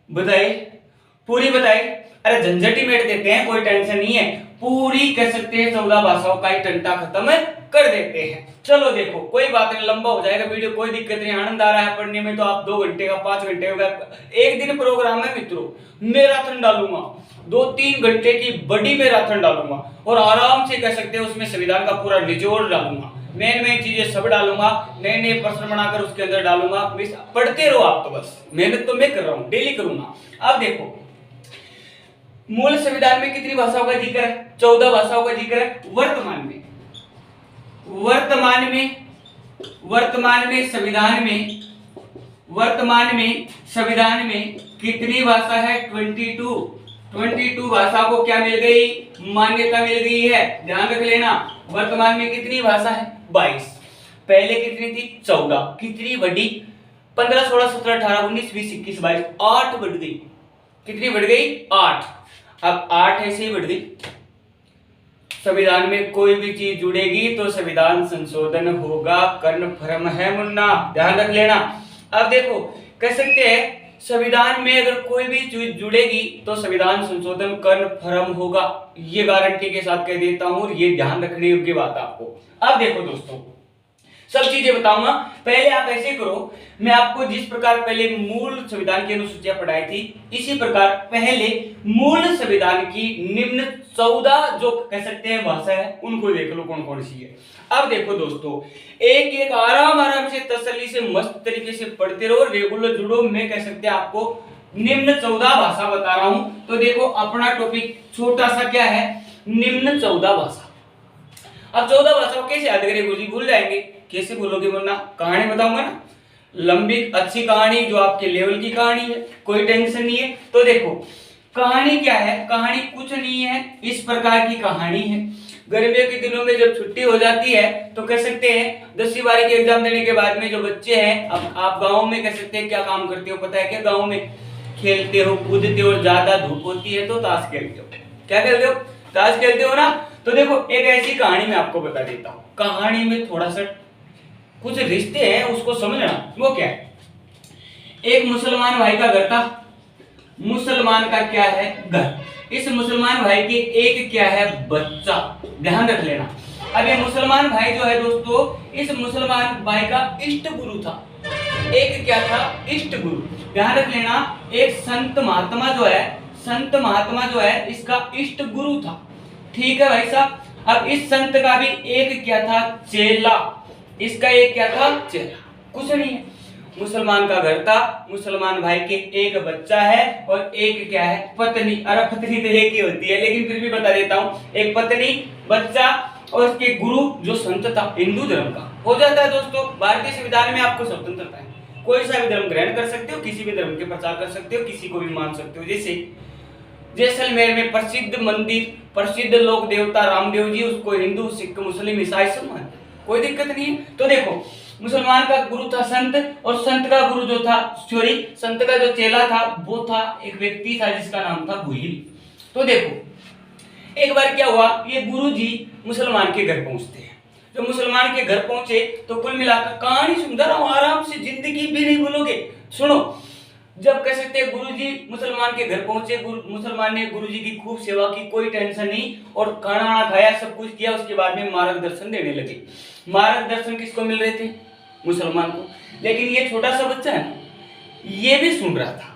बताए, पूरी बताए, अरे झंझट ही मेट देते हैं, कोई टेंशन नहीं है, पूरी कह सकते हैं 14 भाषाओं का ही टंटा खत्म कर देते हैं। चलो देखो कोई बात नहीं, लंबा हो जाएगा वीडियो, कोई दिक्कत नहीं, आनंद आ रहा है पढ़ने में तो आप 2 घंटे का 5 घंटे का एक दिन प्रोग्राम है मित्रों, मैराथन डालूंगा, 2-3 घंटे की बड़ी मैराथन डालूंगा, और आराम से कह सकते हैं उसमें संविधान का पूरा निचोड़ डालूंगा, मेन मेन चीजें सब डालूंगा, नए नए प्रश्न बनाकर उसके अंदर डालूंगा। पढ़ते रहो आप, तो बस मेहनत तो मैं कर रहा हूँ, डेली करूंगा। अब देखो, मूल संविधान में कितनी भाषाओं का जिक्र है? 14 भाषाओं का जिक्र है। संविधान में कितनी भाषा है? 22 भाषा को क्या मिल गई? मान्यता मिल गई है। ध्यान रख लेना, वर्तमान में कितनी भाषा है? 22। पहले कितनी थी? 14। कितनी बढ़ी? 15, 16, 17, 18, 19, 20, 21, 22, 8 बढ़ गई। कितनी बढ़ गई? 8। अब 8 ऐसे ही बढ़ गई। संविधान में कोई भी चीज जुड़ेगी तो संविधान संशोधन होगा, कन्फर्म है मुन्ना, ध्यान रख लेना। अब देखो, कह सकते हैं संविधान में अगर कोई भी चीज जुड़ेगी तो संविधान संशोधन कन्फर्म होगा, ये गारंटी के साथ कह देता हूं, ये ध्यान रखने योग्य बात आपको। अब देखो दोस्तों, सब चीजें बताऊंगा, पहले आप ऐसे करो, मैं आपको जिस प्रकार पहले मूल संविधान की अनुसूचियां पढ़ाई थी, इसी प्रकार पहले मूल संविधान की निम्न 14 जो कह सकते हैं भाषा है, उनको देख लो कौन कौन सी है। अब देखो दोस्तों, एक एक आराम से तसल्ली से मस्त तरीके से पढ़ते रहो, रेगुलर जुड़ो। मैं कह सकते हैं आपको निम्न 14 भाषा बता रहा हूं। तो देखो, अपना टॉपिक छोटा सा क्या है? निम्न 14 भाषा। अब 14 भाषाओं कैसे याद करें गुरुजी? भूल जाएंगे। कैसे भूलोगे मुन्ना? कहानी बताऊंगा ना, लंबी अच्छी कहानी जो आपके लेवल की कहानी है, कोई टेंशन नहीं है। तो देखो, कहानी क्या है? कहानी कुछ नहीं है, इस प्रकार की कहानी है। गर्मियों के दिनों में जब छुट्टी हो जाती है तो कह सकते हैं 10वीं 12वीं के एग्जाम देने के बाद में जो बच्चे हैं, अब आप गाँव में कह सकते हैं क्या काम करते हो पता है क्या? गाँव में खेलते हो, कूदते हो, ज्यादा धूप होती है तो ताश खेलते हो। क्या खेलते हो? ताश खेलते हो ना। तो देखो, एक ऐसी कहानी मैं आपको बता देता हूँ। कहानी में थोड़ा सा कुछ रिश्ते हैं, उसको समझना। वो क्या है? एक मुसलमान भाई का घर था। मुसलमान का क्या है? घर। इस मुसलमान भाई के एक क्या है? बच्चा। ध्यान रख लेना। अब ये मुसलमान भाई जो है दोस्तों, इस मुसलमान भाई का इष्ट गुरु था। एक क्या था? इष्ट गुरु। ध्यान रख लेना, एक संत महात्मा जो है इसका इष्ट गुरु था। ठीक है भाई साहब। अब इस संत का भी एक क्या था? चेला। इसका एक क्या था? चेला। कुछ नहीं है, मुसलमान का घर था, मुसलमान भाई के एक बच्चा है और एक क्या है? पत्नी। अरे पत्नी तो एक ही होती है, लेकिन फिर भी बता देता हूँ, एक पत्नी, बच्चा और उसके गुरु जो संत था हिंदू धर्म का। हो जाता है दोस्तों, भारतीय संविधान में आपको स्वतंत्रता है, कोई सा भी धर्म ग्रहण कर सकते हो, किसी भी धर्म के प्रचार कर सकते हो, किसी को भी मान सकते हो। जैसे जैसलमेर में प्रसिद्ध मंदिर, प्रसिद्ध लोक देवता रामदेव जी, उसको हिंदू, सिख, मुस्लिम, ईसाई सब मानते, कोई दिक्कत नहीं है। तो देखो, मुसलमान का गुरु था संत, और संत का गुरु जो था, सॉरी, संत का जो चेला था वो था एक व्यक्ति था जिसका नाम था गुहिल। तो देखो, एक बार क्या हुआ, ये गुरु जी मुसलमान के घर पहुंचते हैं। जब मुसलमान के घर पहुंचे तो कुल मिलाकर कहानी सुन रहा हूं, आराम से, जिंदगी भी नहीं भूलोगे। सुनो, जब कह सकते हैं गुरुजी मुसलमान के घर पहुंचे, मुसलमान ने गुरुजी की खूब सेवा की, कोई टेंशन नहीं, और खाना खाया, सब कुछ किया। उसके बाद में मार्गदर्शन देने लगे। मार्गदर्शन किसको मिल रहे थे? मुसलमान को। लेकिन ये छोटा सा बच्चा है ना, ये भी सुन रहा था।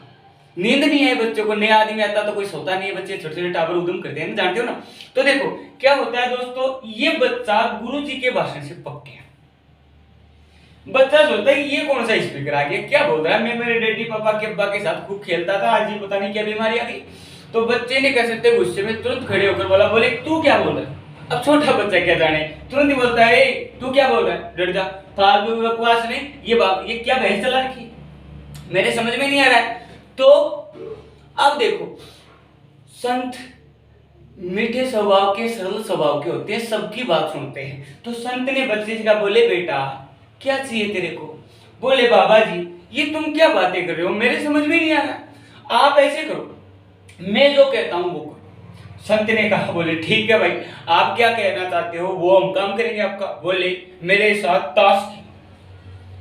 नींद नहीं है बच्चों को, नया आदमी आता तो कोई सोता नहीं है, बच्चे छोटे छोटे टावर उद्यम करते हैं ना, जानते हो ना। तो देखो क्या होता है दोस्तों, ये बच्चा गुरुजी के भाषण से पक गया। बच्चा सोचता है ये कौन सा स्पीकर आ गया, क्या बोल रहा है, मैं मेरे डैडी पापा के अब्बा के साथ खूब खेलता था, आज ये पता नहीं क्या बीमारी आ गई। तो बच्चे ने कह सकते गुस्से में तुरंत खड़े होकर बोला, बोले तू क्या बोल रहा है। अब छोटा बच्चा क्या जाने, तुरंत ही बोलता है तू क्या बोल रहा है, डर जा, फालतू बकवास नहीं, ये क्या बहस चला रखी, मेरे समझ में नहीं आ रहा है। तो अब देखो, संत मीठे स्वभाव के, सरल स्वभाव के होते हैं, सबकी बात सुनते हैं। तो संत ने बच्चे से कहा, बोले बेटा क्या चाहिए तेरे को। बोले बाबा जी ये तुम क्या बातें कर रहे हो, मेरे समझ में नहीं आ रहा, आप ऐसे करो, मैं जो कहता हूं वो करो। संत ने कहा, बोले ठीक है भाई, आप क्या कहना चाहते हो वो हम काम करेंगे आपका। बोले मेरे साथ ताश,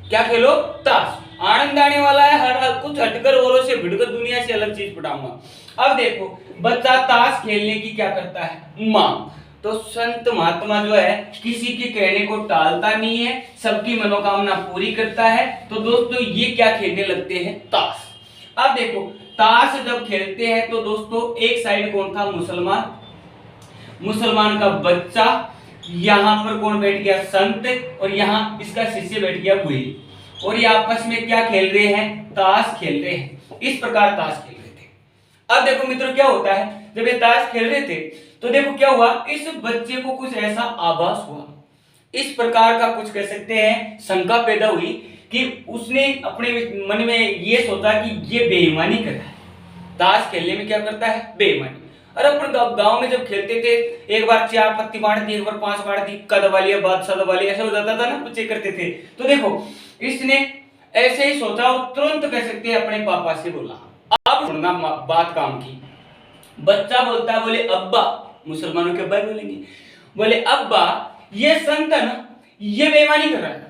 क्या खेलो, ताश, आनंद आने वाला है, हर कुछ हटकर औरों से भिड़कर दुनिया से अलग चीज पढ़ाऊंगा। अब देखो, बच्चा ताश खेलने की क्या करता है, मांग। तो संत महात्मा जो है किसी के कहने को टालता नहीं है, सबकी मनोकामना पूरी करता है। तो दोस्तों ये क्या खेलने लगते हैं, ताश। अब देखो, ताश जब खेलते हैं तो दोस्तों एक साइड कौन था, मुसलमान, मुसलमान का बच्चा, यहाँ पर कौन बैठ गया, संत, और यहाँ इसका शिष्य बैठ गया गुहिल, और ये आपस में क्या खेल रहे हैं, ताश खेल रहे हैं। इस प्रकार ताश खेल रहे थे। अब देखो मित्रों क्या होता है, जब ये ताश खेल रहे थे तो देखो क्या हुआ, इस बच्चे को कुछ ऐसा आभास हुआ, इस प्रकार का कुछ कह सकते हैं शंका पैदा हुई कि उसने अपने मन में ये सोचा कि ये बेईमानी कर रहा है, ताश खेलने में क्या करता है, बेईमानी। अरे अपन गांव में जब खेलते थे, एक बार 4 पत्ती बांट दी, एक बार 5 बांट दी, कद वाली बादशाह वाली, ऐसा हो जाता था ना, बच्चे करते थे। तो देखो इसने ऐसे ही सोचा और तुरंत कह सकते हैं अपने पापा से बोला। अब सुनना बात काम की। बच्चा बोलता है, बोले अब्बा, मुसलमानों के अब्बा बोलेंगे, बोले अब्बा ये संत है ना, ये बेईमानी कर रहा है।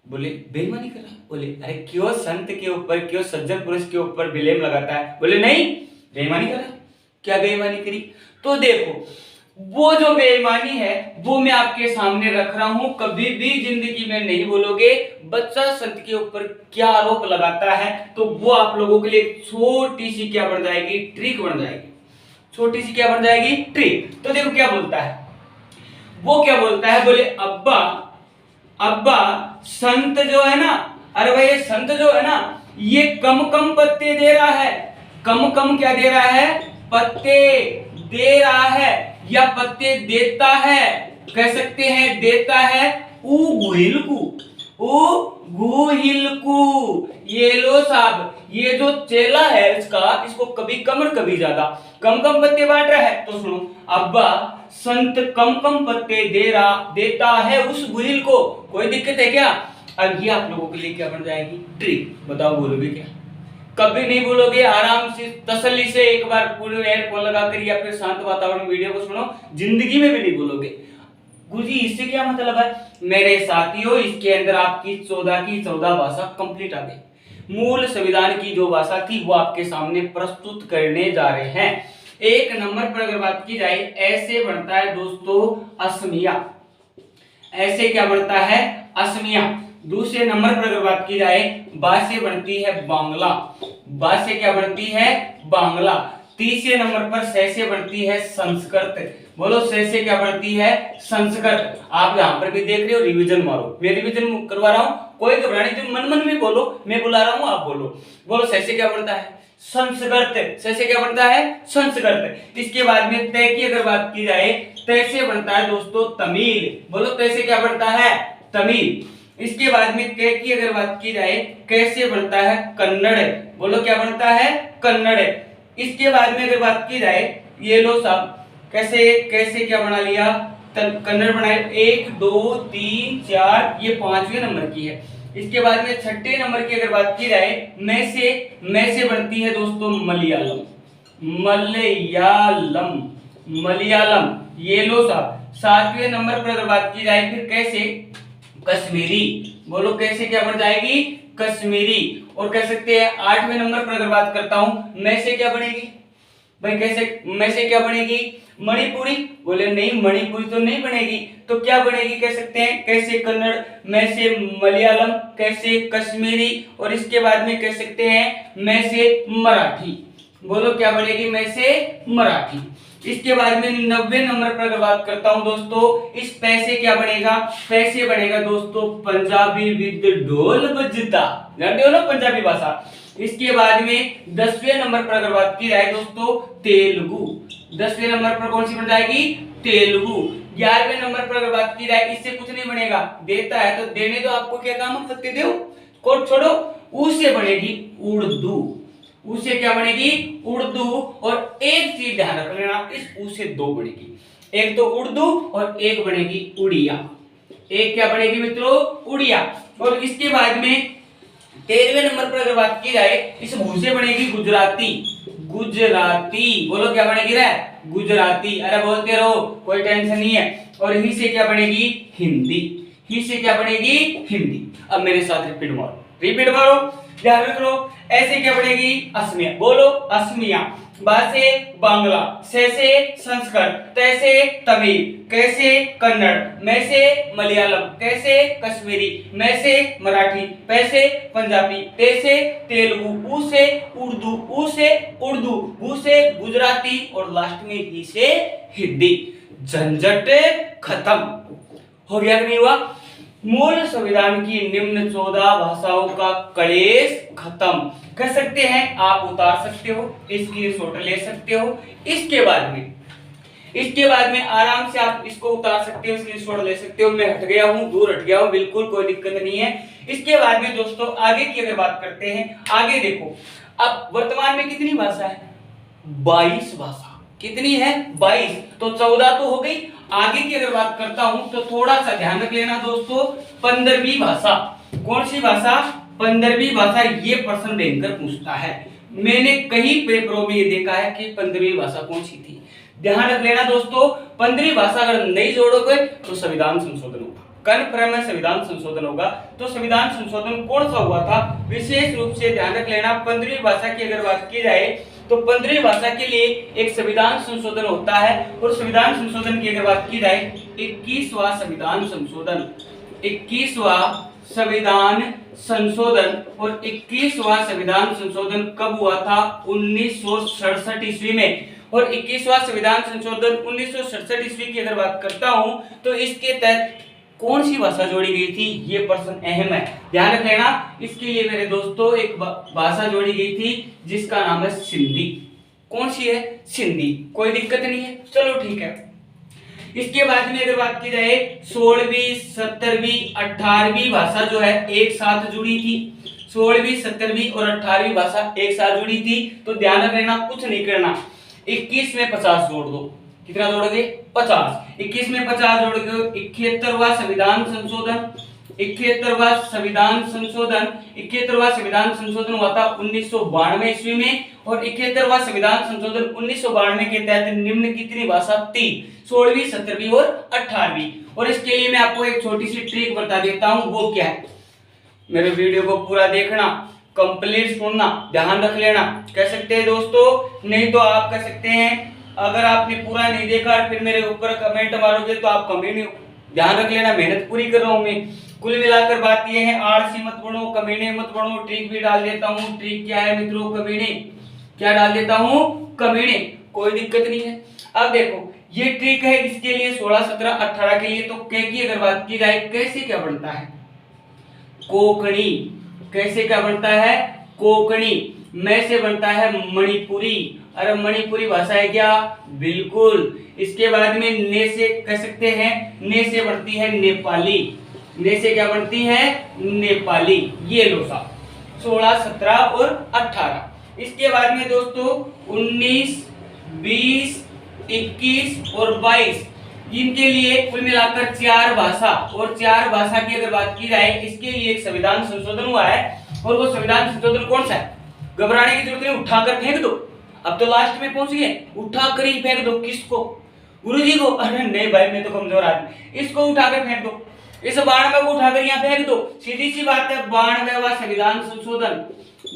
बोले बेईमानी कर रहा है? बोले अरे क्यों संत के ऊपर, क्यों सज्जन पुरुष के ऊपर ब्लेम लगाता है? बोले नहीं, बेईमानी कर रहा है। क्या बेईमानी करी? तो देखो वो जो बेईमानी है वो मैं आपके सामने रख रहा हूं, कभी भी जिंदगी में नहीं बोलोगे। बच्चा संत के ऊपर क्या आरोप लगाता है तो वो आप लोगों के लिए छोटी सी क्या बन जाएगी, ट्रिक बन जाएगी, छोटी सी क्या बन जाएगी, ट्रिक। तो देखो क्या बोलता है, वो क्या बोलता है, बोले अब्बा, अब्बा संत जो है ना, अरे भाई ये संत जो है ना, ये कम कम पत्ते दे रहा है। कम कम क्या दे रहा है, पत्ते दे रहा है, या पत्ते देता है, कह सकते हैं देता है ऊ गुहिल को। ये लो साहब, ये जो चेला है इसका, इसको कभी कम और कभी ज्यादा कम कम पत्ते बांट रहा है। तो सुनो, अब्बा संत कम कम पत्ते देता है उस गुहिल को, कोई दिक्कत है क्या? अब ये आप लोगों के लिए क्या बन जाएगी, ट्रिक। बताओ बोलोगे क्या? कभी नहीं बोलोगे, आराम से तसल्ली से एक बार पूरे एयरफोन लगाकर या फिर शांत वातावरण में वीडियो को सुनो, जिंदगी में भी नहीं बोलोगे। गुरुजी इससे क्या मतलब है? मेरे साथियों, इसके अंदर आपकी 14 की 14 भाषा कंप्लीट आ गई। मूल संविधान की जो भाषा थी वो आपके सामने प्रस्तुत करने जा रहे हैं। एक नंबर पर अगर बात की जाए, ऐसे बनता है दोस्तों असमिया। ऐसे क्या बनता है, असमिया। दूसरे नंबर पर अगर बात की जाए, बा से बनती है बांग्ला। बा से क्या बनती है, बांग्ला। तीसरे नंबर पर से बनती है संस्कृत। बोलो से क्या बनती है, संस्कृत। आप यहाँ पर भी देख रहे हो, रिवीजन मारो, मैं रिवीजन करवा रहा हूँ, कोई घबराने तुम मन मन में बोलो, मैं बुला रहा हूँ आप बोलो। बोलो से क्या बनता है, संस्कृत। से क्या बनता है, संस्कृत। इसके बाद में तय की अगर बात की जाए, तय से बनता है दोस्तों तमिल। बोलो तय से क्या बनता है, तमिल। इसके बाद में कै की अगर बात की जाए, कैसे बनता है, कन्नड़। बोलो क्या बनता है, कन्नड़। इसके बाद में अगर बात की जाए, ये लो साहब, कैसे क्या बना लिया, कन्नड़ बनाए। 1 2 3 4, ये 5वें नंबर की है। इसके बाद में 6ठे नंबर की अगर बात की जाए, मैं से बनती है दोस्तों मलयालम। मलयालम, ये लो साहब। 7वें नंबर पर अगर बात की जाए फिर कैसे, कश्मीरी। बोलो कैसे क्या बन जाएगी, कश्मीरी। और कह सकते हैं 8वें नंबर पर अगर बात करता हूं, मैं से क्या बनेगी भाई, कैसे मैं से क्या बनेगी, मणिपुरी। बोले नहीं, मणिपुरी तो नहीं बनेगी, तो क्या बनेगी, कह सकते हैं कैसे कन्नड़, मैं से मलयालम, कैसे कश्मीरी, और इसके बाद में कह सकते हैं मैं से मराठी। बोलो क्या बनेगी, मैं से मराठी। इसके बाद में 90वें नंबर पर अगर बात करता हूं दोस्तों, इस पैसे क्या बनेगा, पैसे बनेगा दोस्तों पंजाबी विद ढोल बजता। जानते हो ना पंजाबी भाषा। इसके बाद में 10वें नंबर पर अगर बात की जाए दोस्तों, तेलुगु। 10वें नंबर पर कौन सी बन जाएगी, तेलुगु। 11वें नंबर पर अगर बात की जाए, इससे कुछ नहीं बनेगा, देता है तो देने दो, आपको क्या काम है, पत्ते दो, कोट छोड़ो। उससे बनेगी उर्दू। उससे क्या बनेगी, उर्दू। और एक चीज ध्यान रख लेना, इस ऊ से 2 बनेगी, एक तो उर्दू और एक बनेगी उड़िया। एक क्या बनेगी मित्रों, उड़िया। और इसके बाद में 13वें नंबर पर अगर बात की जाए, इस भू से बनेगी गुजराती। बोलो क्या बनेगी रे, गुजराती। अरे बोलते रहो, कोई टेंशन नहीं है। और ही से क्या बनेगी, हिंदी। ही से क्या बनेगी, हिंदी। अब मेरे साथ रिपीट मारो, ध्यान रखो। ऐसे क्या बनेगी, असमिया। बोलो असमिया। बा से बांग्ला, से संस्कृत, तै से तमिल, कैसे कन्नड़, मैं से मलयालम, कैसे कश्मीरी, मैं से मराठी, पै से पंजाबी, ते से तेलुगु, ऊ से उर्दू, ऊ से उर्दू, भू से गुजराती, और लास्ट में ही से हिंदी। झंझट खत्म हो गया कि नहीं हुआ। मूल संविधान की निम्न 14 भाषाओं का कलेश खत्म कर सकते हैं, आप उतार सकते हो, स्क्रीनशॉट ले सकते हो। इसके बाद में आराम से आप इसको उतार सकते हो, स्क्रीनशॉट ले सकते हो। मैं हट गया हूं, दूर हट गया हूं, बिल्कुल कोई दिक्कत नहीं है। इसके बाद में दोस्तों आगे की अगर बात करते हैं, आगे देखो अब वर्तमान में कितनी भाषा है, 22 भाषा। कितनी है, 22। तो 14 तो हो गई। आगे की अगर बात करता हूं तो थोड़ा सा ध्यान रख लेना दोस्तों, 15वीं भाषा। कौन सी भाषा, 15वीं भाषा। ये प्रश्न बैंकर पूछता है, मैंने कई पेपरों में ये देखा है कि 15वीं भाषा कौन सी थी। ध्यान रख लेना दोस्तों, 15वीं भाषा अगर नहीं जोड़ोगे तो संविधान संशोधन होगा, कन्फर्म है संविधान संशोधन होगा। तो संविधान संशोधन कौन सा हुआ था, विशेष रूप से ध्यान रख लेना। 15वीं भाषा की अगर बात की जाए तो 15वीं भाषा के लिए एक संविधान संशोधन होता है, और संविधान संशोधन की अगर बात की जाए 21वां संविधान संशोधन, 21वां संविधान संशोधन। और 21वां संविधान संशोधन कब हुआ था, 1967 ईस्वी में। और 21वां संविधान संशोधन 1967 ईस्वी की अगर बात करता हूं तो इसके तहत कौन सी भाषा जोड़ी गई थी, ये प्रश्न अहम है, ध्यान रख लेना। इसके लिए मेरे दोस्तों एक भाषा जोड़ी गई थी जिसका नाम है सिंधी। कौन सी है, सिंधी। कोई दिक्कत नहीं है, चलो ठीक है। इसके बाद में अगर बात की जाए 16वीं 17वीं 18वीं भाषा जो है एक साथ जुड़ी थी। 16वीं 17वीं और 18वीं भाषा एक साथ जुड़ी थी। तो ध्यान रख लेना, कुछ नहीं करना, 21 में 50 जोड़ दो। कितना जोड़ोगे, 50। 21 में 50 जोड़ोगे 71वां संविधान संशोधन। 71वां संविधान संशोधन 71वां संविधान संशोधन हुआ था 1992 ईस्वी में। और 71वां संविधान संशोधन 1992 के तहत निम्न कितनी भाषा थी, 16वीं 17वीं और 18वीं। और इसके लिए मैं आपको एक छोटी सी ट्रिक बता देता हूं, वो क्या है, मेरे वीडियो को पूरा देखना, कंप्लीट सुनना, ध्यान रख लेना। कह सकते हैं दोस्तों, नहीं तो आप कह सकते हैं अगर आपने पूरा नहीं देखा और फिर मेरे ऊपर कमेंट मारोगे तो आप कमेंट, ध्यान रख लेना, मेहनत पूरी कर रहा हूं मैं। कुल मिलाकर बात ये है, आलसी मत बनो, कमीने मत बनो। ट्रिक भी डाल देता हूं, ट्रिक क्या है मित्रों, कमीने। क्या डाल देता हूं, कमीने, कोई दिक्कत नहीं है। अब देखो ये ट्रिक है इसके लिए 16 17 18 के लिए। तो क की अगर बात की जाए कैसे क्या बनता है, कोंकणी। कैसे क्या बनता है, कोंकणी। मैं से बनता है मणिपुरी। अरे मणिपुरी भाषा है क्या, बिल्कुल। इसके बाद में ने से कह सकते हैं, ने से बनती है नेपाली। ने से क्या बनती है, नेपाली। ये लो साहब 16 17 और 18। इसके बाद में दोस्तों 19 20 21 और 22 इनके लिए कुल मिलाकर 4 भाषा। और 4 भाषा की अगर बात की जाए इसके लिए एक संविधान संशोधन हुआ है। और वो संविधान संशोधन कौन सा है, घबराने की जरूरत नहीं, उठाकर फेंक दो। अब तो लास्ट में पहुंच गए, उठाकर ही फेंक दो। किसको, गुरुजी को? अरे नहीं भाई मैं तो कमजोर आदमी, इसको उठाकर फेंक दो। इस 92 को उठाकर यहाँ फेंक दो। सीधी सी बात है, 92वां संविधान संशोधन,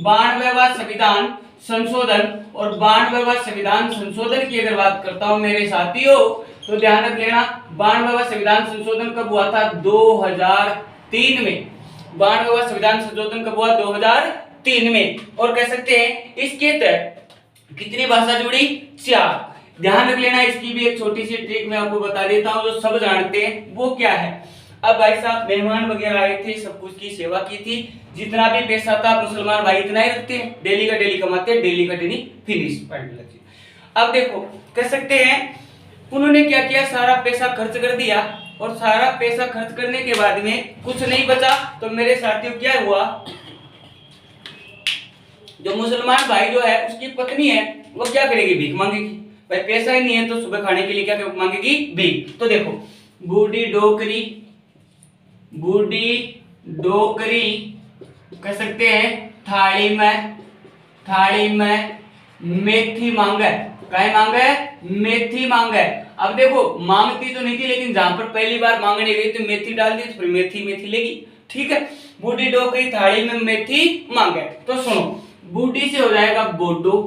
92वां संविधान संशोधन। और 92वां संविधान संशोधन की अगर बात करता हूं मेरे साथियों तो ध्यान रख लेना, 92वां संविधान संशोधन कब हुआ था, 2003 में। 92वां संविधान संशोधन कब हुआ, 2003 में। और कह सकते हैं इसके तहत कितनी भाषा जुड़ी, 4। ध्यान रख लेना, इसकी भी एक छोटी सी ट्रिक मैं आपको बता देता हूं जो सब जानते हैं। वो क्या है, अब भाई साहब मेहमान वगैरह आए थे, सब कुछ की सेवा की थी, जितना भी पैसा था मुसलमान भाई इतना ही रखते हैं, डेली का डेली कमाते हैं, डेली का डेली फिनिश। अब देखो कह सकते हैं उन्होंने क्या किया, सारा पैसा खर्च कर दिया। और सारा पैसा खर्च करने के बाद में कुछ नहीं बचा। तो मेरे साथियों क्या हुआ, जो मुसलमान भाई जो है उसकी पत्नी है वो क्या करेगी, भीख मांगेगी। भाई पैसा ही नहीं है तो सुबह खाने के लिए क्या मांगेगी, भीख। तो देखो बूढ़ी डोकरी, बूढ़ी डोकरी कह सकते हैं थाली में मेथी मांगे। क्या मांगे, मेथी मांगे। अब देखो मांगती तो नहीं थी, लेकिन जहां पर पहली बार मांगने गई तो मेथी डाल दी, तो फिर मेथी मेथी लेगी। ठीक है, बूढ़ी डोकरी थाली में मेथी मांगे। तो सुनो, बूढ़ी से हो जाएगा बोडो।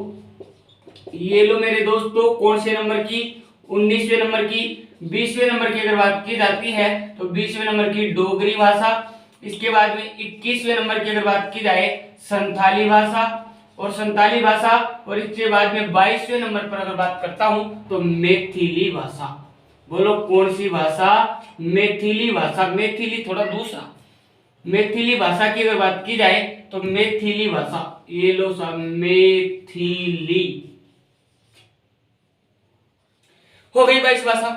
ये लो मेरे दोस्तों, कौन से नंबर की, 19वें नंबर की। 20वें नंबर की अगर बात की जाती है तो 20वें नंबर की डोगरी भाषा। इसके बाद में 21वें नंबर की अगर बात की जाए संथाली भाषा और संताली भाषा। और इसके बाद में 22वें नंबर पर अगर बात करता हूं तो मैथिली भाषा। बोलो कौन सी भाषा? मैथिली भाषा। मैथिली थोड़ा दूसरा, मैथिली भाषा की अगर बात की जाए तो मैथिली भाषा, ये लो सा मैथिली। हो गई 22 भाषा,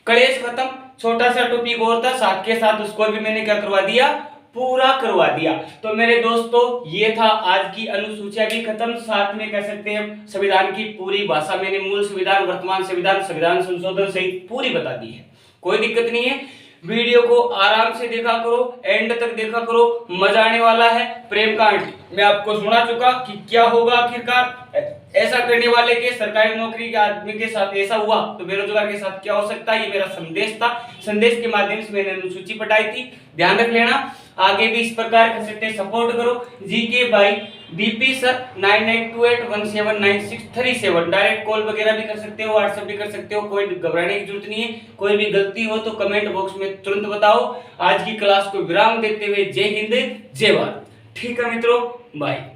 कलेश खत्म। छोटा सा टॉपिक और था, साथ के साथ उसको भी मैंने क्या करवा दिया, पूरा करवा दिया। तो मेरे दोस्तों ये था आज की अनुसूचियां भी खत्म, साथ में कह सकते हैं संविधान की पूरी भाषा मैंने मूल संविधान, वर्तमान संविधान, संविधान संशोधन सहित पूरी बता दी है। कोई दिक्कत नहीं है, वीडियो को आराम से देखा करो, एंड तक देखा करो, मजा आने वाला है। प्रेम कांड मैं आपको सुना चुका कि क्या होगा आखिरकार, ऐसा करने वाले के, सरकारी नौकरी के आदमी के साथ ऐसा हुआ तो बेरोजगार के साथ क्या हो सकता है, ये मेरा संदेश था। संदेश के माध्यम से मैंने अनुसूची पढ़ाई थी, ध्यान रख लेना। आगे भी इस प्रकार कर सकते हैं, सपोर्ट करो। GK by BP sir 9928179637, direct call वगैरह भी कर सकते हो, व्हाट्सएप भी कर सकते हो, कोई घबराने की जरूरत नहीं है। कोई भी गलती हो तो कमेंट बॉक्स में तुरंत बताओ। आज की क्लास को विराम देते हुए जय हिंद जय भारत। ठीक है मित्रों, बाय।